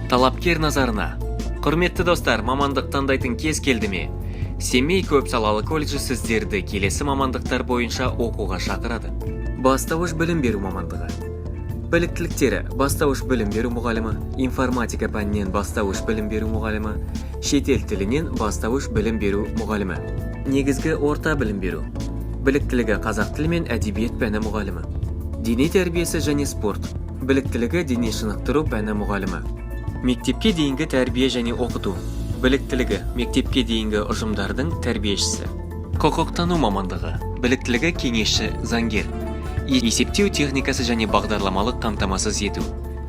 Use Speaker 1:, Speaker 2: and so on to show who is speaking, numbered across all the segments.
Speaker 1: Талапкер назарына. Құрметті достар, мамандық таңдайтын кез келді ме? Семей көпсалалы колледжі сіздерді келесі мамандықтар бойынша оқуға шақырады. Бастауыш білім беру мамандығы. Біліктіліктері: бастауыш білім беру мұғалімі, информатика пәнінен бастауыш білім беру мұғалімі, шетел тілінен бастауыш білім беру мұғалімі. Негізгі орта білім беру. Біліктілігі: қазақ тілі мен әдебиет пәні мұғалімі. Дене тәрбиесі және спорт. Біліктілігі: дене шынықтыру пәні мұғалімі. Мектепке дейінгі тәрбие және оқыту. Біліктілігі: мектепке дейінгі ұжымдардың тәрбиешісі. Құқықтану мамандығы. Біліктілігі: кеңесші, заңгер. Есептеу техникасы және бағдарламалық қамтамасыз ету.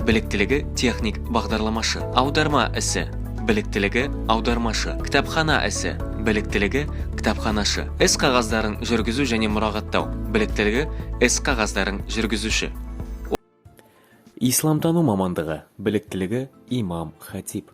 Speaker 1: Біліктілігі: техник, бағдарламашы. Аударма ісі. Біліктілігі: аудармашы. Кітапхана ісі. Біліктілігі: кітапханашы. Іс қағаздарын жүргізу және мұрағаттау. Біліктілігі: іс қағаздарын жүргізуші. Исламтану мамандығы. Біліктілігі: имам, хатип.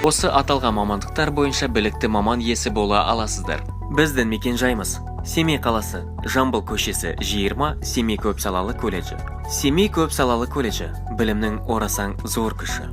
Speaker 1: Осы аталған мамандықтар бойынша білікті маман иесі бола аласыздар. Біздің мекен-жайымыз: Семей қаласы, Жамбыл көшесі 20, Семей көпсалалы колледжі. Семей көпсалалы колледжі — білімнің орасан зор күші.